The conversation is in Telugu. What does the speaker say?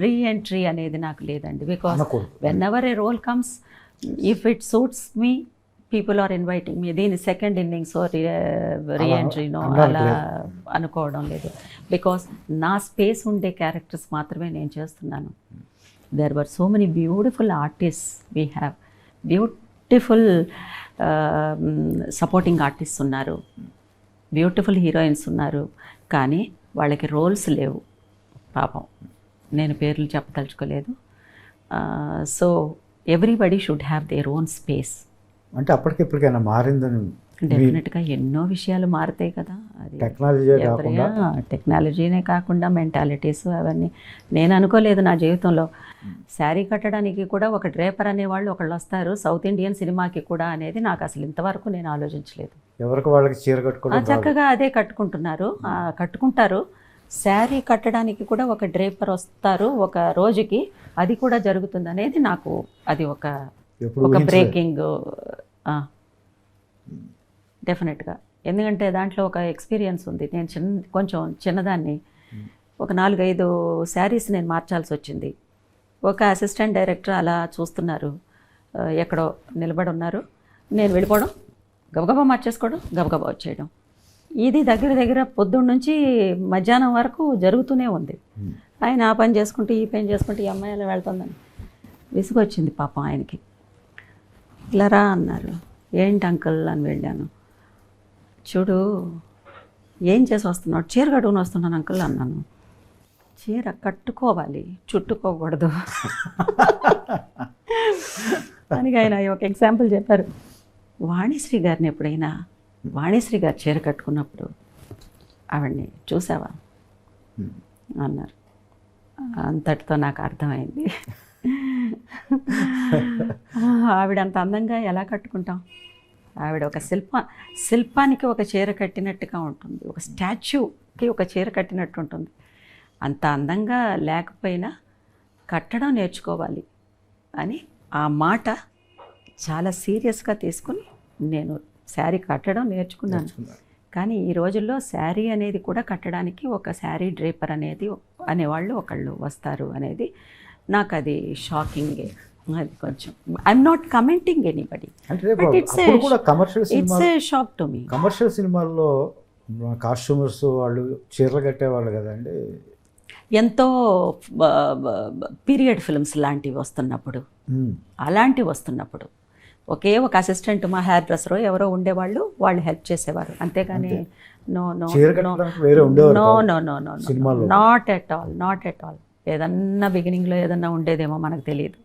రీఎంట్రీ అనేది నాకు లేదండి. Because whenever a role comes, if it suits me, people are inviting me. దీని సెకండ్ ఇన్నింగ్స్ రీఎంట్రీనో అలా అనుకోవడం లేదు. బికాస్ నా స్పేస్ ఉండే క్యారెక్టర్స్ మాత్రమే నేను చేస్తున్నాను. There were so many beautiful artist, we have beautiful supporting artist ఉన్నారు, బ్యూటిఫుల్ హీరోయిన్స్ ఉన్నారు, కానీ వాళ్ళకి రోల్స్ లేవు పాపం. నేను పేర్లు చెప్పదలుచుకోలేదు. So everybody should have their own space. అంటే అప్పటికిప్పటికైనా మారిందని? డెఫినెట్గా ఎన్నో విషయాలు మారుతాయి కదా. అది టెక్నాలజీనే కాకుండా మెంటాలిటీస్ అవన్నీ. నేను అనుకోలేదు నా జీవితంలో శారీ కట్టడానికి కూడా ఒక డ్రేపర్ అనేవాళ్ళు ఒకళ్ళు వస్తారు సౌత్ ఇండియన్ సినిమాకి కూడా అనేది నాకు అసలు ఇంతవరకు నేను ఆలోచించలేదు. ఎవరికి వాళ్ళకి చీర కట్టుకోవడం చక్కగా అదే కట్టుకుంటారు. శారీ కట్టడానికి కూడా ఒక డ్రేపర్ వస్తారు ఒక రోజుకి, అది కూడా జరుగుతుంది అనేది నాకు అది ఒక బ్రేకింగ్ డెఫినెట్గా. ఎందుకంటే దాంట్లో ఒక ఎక్స్పీరియన్స్ ఉంది. నేను కొంచెం చిన్నదాన్ని, ఒక 4-5 శారీస్ నేను మార్చాల్సి వచ్చింది. ఒక అసిస్టెంట్ డైరెక్టర్ అలా చూస్తున్నారు, ఎక్కడో నిలబడి ఉన్నారు, నేను వెళ్ళిపోవడం, గబగబా మార్చేసుకోవడం, గబగబా వచ్చేయడం. ఇది దగ్గర పొద్దున్న నుంచి మధ్యాహ్నం వరకు జరుగుతూనే ఉంది. ఆయన ఆ పని చేసుకుంటూ ఈ పని చేసుకుంటూ ఈ అమ్మాయి అలా వెళ్తుందని విసుగొచ్చింది పాపం ఆయనకి. ఇలా రా అన్నారు. ఏంటి అంకుల్ అని వెళ్ళాను. చూడు ఏం చేసి వస్తున్నాడు? చీర కట్టుకుని వస్తున్నాను అంకుల్ అన్నాను. చీర కట్టుకోవాలి, చుట్టుకోకూడదు అని ఆయన ఒక ఎగ్జాంపుల్ చెప్పారు. వాణిశ్రీ గారిని ఎప్పుడైనా వాణిశ్రీ గారు చీర కట్టుకున్నప్పుడు ఆవిడ్ని చూసావా అన్నారు. అంతటితో నాకు అర్థమైంది ఆవిడ అంత అందంగా ఎలా కట్టుకుంటాం. ఆవిడ ఒక శిల్పానికి ఒక చీర కట్టినట్టుగా ఉంటుంది, ఒక స్టాచ్యూకి ఒక చీర కట్టినట్టు ఉంటుంది. అంత అందంగా లేకపోయినా కట్టడం నేర్చుకోవాలి అని ఆ మాట చాలా సీరియస్గా తీసుకుని నేను శారీ కట్టడం నేర్చుకున్నాను. కానీ ఈ రోజుల్లో శారీ అనేది కూడా కట్టడానికి ఒక శారీ డ్రేపర్ అనేవాళ్ళు ఒకళ్ళు వస్తారు అనేది నాకు అది షాకింగే. అది కొంచెం I'm not commenting anybody, it's a shock to me. Commercial సినిమాల్లో కాస్ట్యూమర్స్ వాళ్ళు చీరలు కట్టేవాళ్ళు కదండి. ఎంతో పీరియడ్ ఫిల్మ్స్ లాంటివి వస్తున్నప్పుడు, అలాంటివి వస్తున్నప్పుడు ఒకే ఒక అసిస్టెంట్, మా హెయిర్ డ్రెస్సరో ఎవరో ఉండేవాళ్ళు, వాళ్ళు హెల్ప్ చేసేవారు. అంతేగాని నాట్ ఎట్ ఆల్. ఏదన్నా బిగినింగ్లో ఏదన్నా ఉండేదేమో మనకు తెలియదు.